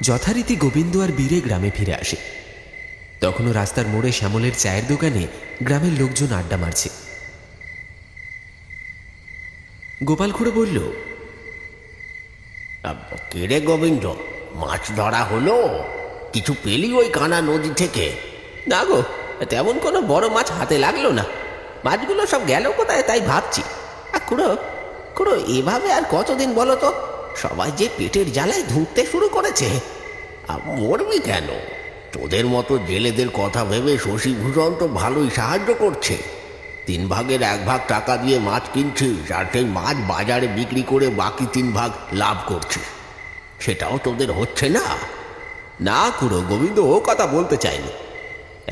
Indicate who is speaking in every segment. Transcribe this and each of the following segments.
Speaker 1: যথারীতি গোবিন্দ আর বীরে গ্রামে ফিরে আসে। তখনও রাস্তার মোড়ে শ্যামলের চায়ের দোকানে গ্রামের লোকজন আড্ডা মারছে। গোপাল খুড়ো বলল,
Speaker 2: কেরে গোবিন্দ, মাছ ধরা হলো? কিছু পেলি ওই কানা নদী থেকে?
Speaker 3: না গো, তেমন কোনো বড় মাছ হাতে লাগলো না। মাছগুলো সব গেল কোথায় তাই ভাবছি। আর খুড়ো খুড়ো, এভাবে আর কতদিন বলো তো? সবাই যে পেটের জ্বালায় ধুঁকতে শুরু করেছে।
Speaker 2: মরবি কেন? তোদের মতো জেলেদের কথা ভেবে শশীভূষণ তো ভালোই সাহায্য করছে। 3 ভাগের 1 ভাগ টাকা দিয়ে মাছ কিনছিস, আর সেই মাছ বাজারে বিক্রি করে বাকি 3 ভাগ লাভ করছিস। সেটাও তোদের হচ্ছে না?
Speaker 3: না খুড়ো, গোবিন্দ ও কথা বলতে চাইনি।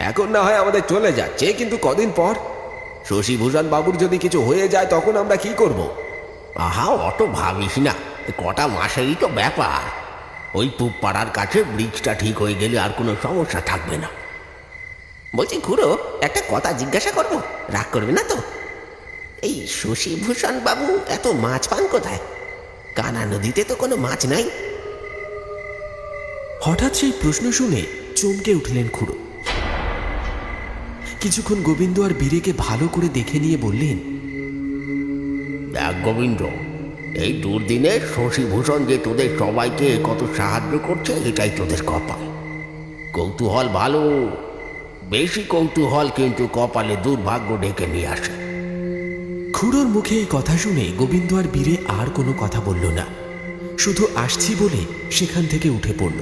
Speaker 3: এখন না হয় আমাদের চলে যাচ্ছে, কিন্তু কদিন পর শশীভূষণ বাবুর যদি কিছু হয়ে যায় তখন আমরা কি করব?
Speaker 2: আহা, অত ভাবিস না, কটা মাসেরই তো ব্যাপার। ওই পুব পাড়ার কাছে ব্রিজটা ঠিক হয়ে গেলে আর কোনো সমস্যা থাকবে না।
Speaker 3: বলছি খুড়ো, একটা কথা জিজ্ঞাসা করব, রাগ করবে না তো? এই শশীভূষণ বাবু এত মাছ পান কোথায়? কানা নদীতে তো কোনো মাছ নাই।
Speaker 1: হঠাৎ সেই প্রশ্ন শুনে চমকে উঠলেন খুড়ো। কিছুক্ষণ গোবিন্দ আর বীরেকে ভালো করে দেখে নিয়ে বললেন,
Speaker 2: দেখ গোবিন্দ, এই দুর্দিনে শশীভূষণ যে তোদের সবাইকে কত সাহায্য করছে, এটাই তোদের কপাল। কৌতূহল ভালো, বেশি কৌতূহল কিন্তু কপালে দুর্ভাগ্য ডেকে নিয়ে আসে।
Speaker 1: খুড়োর মুখে এই কথা শুনে গোবিন্দ আর বীরে আর কোনো কথা বলল না, শুধু আসছি বলে সেখান থেকে উঠে পড়ল।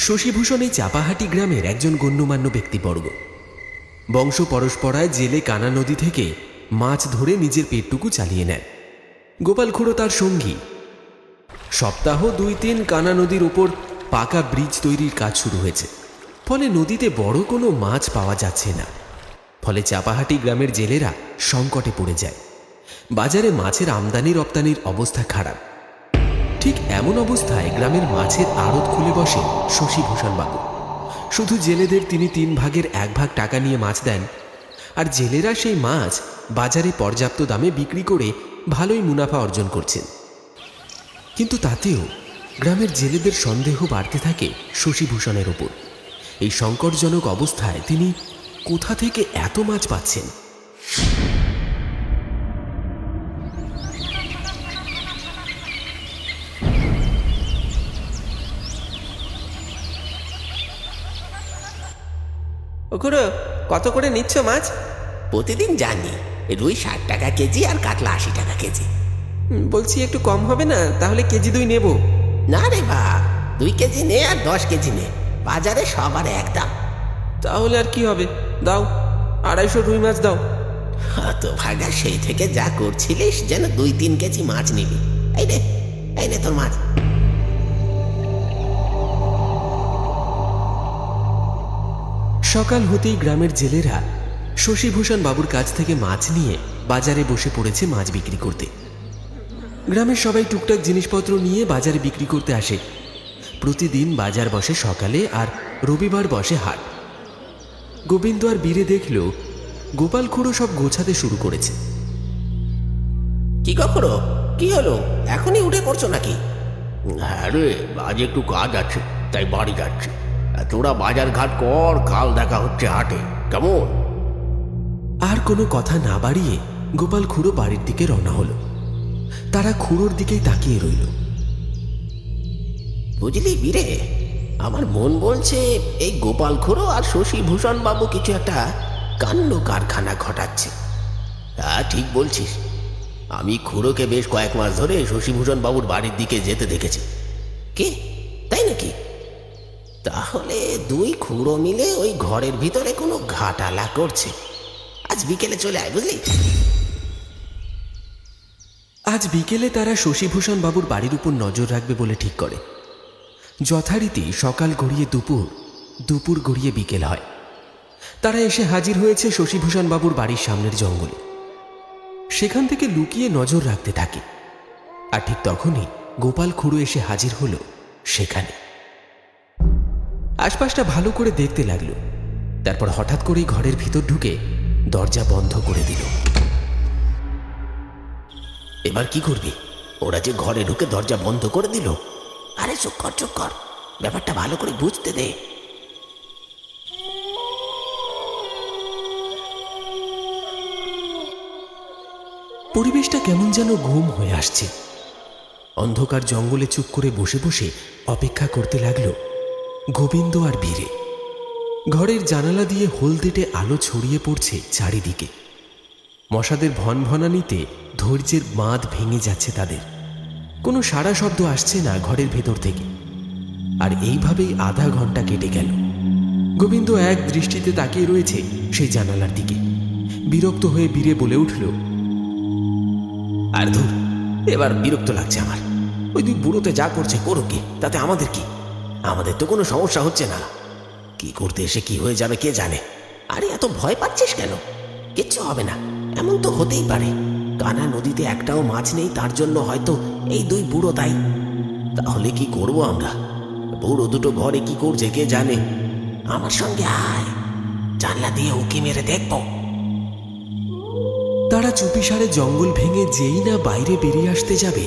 Speaker 1: শশীভূষণ এই চাপাহাটি গ্রামের একজন গণ্যমান্য ব্যক্তিবর্গ। বংশ পরস্পরায় জেলে কানা নদী থেকে মাছ ধরে নিজের পেটটুকু চালিয়ে নেন। গোপাল খুড়ো তার সঙ্গী। সপ্তাহ 2-3 কানা নদীর ওপর পাকা ব্রিজ তৈরির কাজ শুরু হয়েছে, ফলে নদীতে বড় কোনো মাছ পাওয়া যাচ্ছে না। ফলে চাপাহাটি গ্রামের জেলেরা সংকটে পড়ে যায়। বাজারে মাছের আমদানি রপ্তানির অবস্থা খারাপ। ঠিক এমন অবস্থায় গ্রামের মাছের আড়ত খুলে বসে শশীভূষণ বাবু। শুধু জেলেদের তিনি 3 ভাগের 1 ভাগ টাকা নিয়ে মাছ দেন, আর জেলেরা সেই মাছ বাজারে পর্যাপ্ত দামে বিক্রি করে ভালোই মুনাফা অর্জন করছেন। কিন্তু তাতেও গ্রামের জেলেদের সন্দেহ বাড়তে থাকে শশীভূষণের ওপর। এই সংকটজনক অবস্থায় তিনি কোথা থেকে এত মাছ পাচ্ছেন?
Speaker 3: ও খুড়ো, কত করে নিচ্ছ মাছ?
Speaker 2: প্রতিদিন জানি, রুই 60 টাকা কেজি আর কাতলা 80 টাকা কেজি।
Speaker 3: বলছি একটু কম হবে না? তাহলে কেজি 2 নেব।
Speaker 2: না রে বা, 2 কেজি নে আর 10 কেজি নে, বাজারে সবার এক দাম।
Speaker 3: তাহলে আর কি হবে, দাও 250 রুই মাছ দাও।
Speaker 2: তো ভাগা, সেই থেকে যা করছিলিস যেন 2-3 কেজি মাছ নিবি। এই নে তোর মাছ।
Speaker 1: সকাল হতেই গ্রামের জেলেরা শশীভূষণ বাবুর কাছ থেকে মাছ নিয়ে বাজারে বসে পড়েছে মাছ বিক্রি করতে। গ্রামের সবাই টুকটাক জিনিসপত্র নিয়ে বাজারে বিক্রি করতে আসে। প্রতিদিন বাজার বসে সকালে, আর রবিবার বসে হাট। গোবিন্দ আর বীরে দেখল গোপাল খুড়ো সব গোছাতে শুরু করেছে।
Speaker 3: কি গো খুড়ো, কি হলো? এখনই উঠে পড়ছো নাকি?
Speaker 2: হ্যাঁ রে, আজ একটু কাজ আছে, তাই বাড়ি যাচ্ছি। তোরা বাজার ঘাট কর, কাল দেখা হচ্ছে হাটে, কেমন?
Speaker 1: আর কোনো কথা না বাড়িয়ে গোপাল খুড়ো বাড়ির দিকে রওনা হলো। তারা খুড়োর দিকেই তাকিয়ে রইল।
Speaker 3: বুঝলি বীরে, আমার মন বলছে এই গোপাল খুড়ো আর শশীভূষণ বাবু কিছু একটা কাণ্ড কারখানা ঘটাচ্ছে।
Speaker 2: হ্যাঁ, ঠিক বলছিস। আমি খুড়োকে বেশ কয়েক মাস ধরে শশীভূষণ বাবুর বাড়ির দিকে যেতে দেখেছি।
Speaker 3: কে, তাই নাকি? তাহলে 2 খুড়ো মিলে ওই ঘরের ভিতরে কোনো ঘাটালা করছে। আজ বিকেলে চলে আয়, বুঝলি?
Speaker 1: আজ বিকেলে তারা শশীভূষণ বাবুর বাড়ির উপর নজর রাখবে বলে ঠিক করে। যথারীতি সকাল গড়িয়ে দুপুর, দুপুর গড়িয়ে বিকেল হয়। তারা এসে হাজির হয়েছে শশীভূষণ বাবুর বাড়ির সামনের জঙ্গলে। সেখান থেকে লুকিয়ে নজর রাখতে থাকে। আর ঠিক তখনই গোপাল খুড়ো এসে হাজির হলো সেখানে। আশপাশটা ভালো করে দেখতে লাগলো। তারপর হঠাৎ করেই ঘরের ভিতর ঢুকে দরজা বন্ধ করে দিল। এবার কি করবি?
Speaker 3: ওরা যে ঘরে ঢুকে দরজা বন্ধ করে দিল। আরে চুপ কর, ব্যাপারটা ভালো করে বুঝতে দে।
Speaker 1: পরিবেশটা কেমন যেন ঘুম হয়ে আসছে। অন্ধকার জঙ্গলে চুপ করে বসে বসে অপেক্ষা করতে লাগলো গোবিন্দ আর বীরে। ঘরের জানালা দিয়ে হলদেটে আলো ছড়িয়ে পড়ছে চারিদিকে। মশাদের ভনভনানিতে ধৈর্যের বাঁধ ভেঙে যাচ্ছে তাদের। কোনো সাড়া শব্দ আসছে না ঘরের ভেতর থেকে। আর এইভাবেই আধা ঘন্টা কেটে গেল। গোবিন্দ এক দৃষ্টিতে তাকিয়ে রয়েছে সেই জানালার দিকে। বিরক্ত হয়ে বীরে বলে উঠল,
Speaker 3: আর ধুর, এবার বিরক্ত লাগছে আমার। ওই দুই বুড়োতে যা করছে করুক গে, তাতে আমাদের কি? আমাদের তো কোনো সমস্যা হচ্ছে না। কি করতে এসে কি হয়ে যাবে কে জানে। আরে এত ভয় পাচ্ছিস কেন? কিচ্ছু হবে না। এমন তো হতেই পারে কানা নদীতে একটাও মাছ নেই, তার জন্য হয়তো এই দুই বুড়ো তাই। তাহলে কি করব আমরা? বুড়ো দুটো ঘরে কি করছে কে জানে। আমার সঙ্গে আয়, জানলা দিয়ে উকি মেরে দেখবো।
Speaker 1: তারা চুপিসারে জঙ্গল ভেঙে যেই না বাইরে বেরিয়ে আসতে যাবে,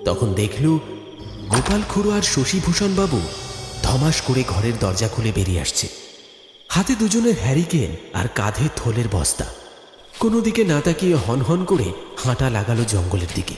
Speaker 1: তখন দেখল গোপাল খুড়ো আর শশীভূষণ বাবু ধমাস করে ঘরের দরজা খুলে বেরিয়ে আসছে। হাতে দুজনের হ্যারিকেন আর কাঁধে থলের বস্তা। কোনো দিকে না তাকিয়ে হনহন করে হাঁটা লাগালো জঙ্গলের দিকে।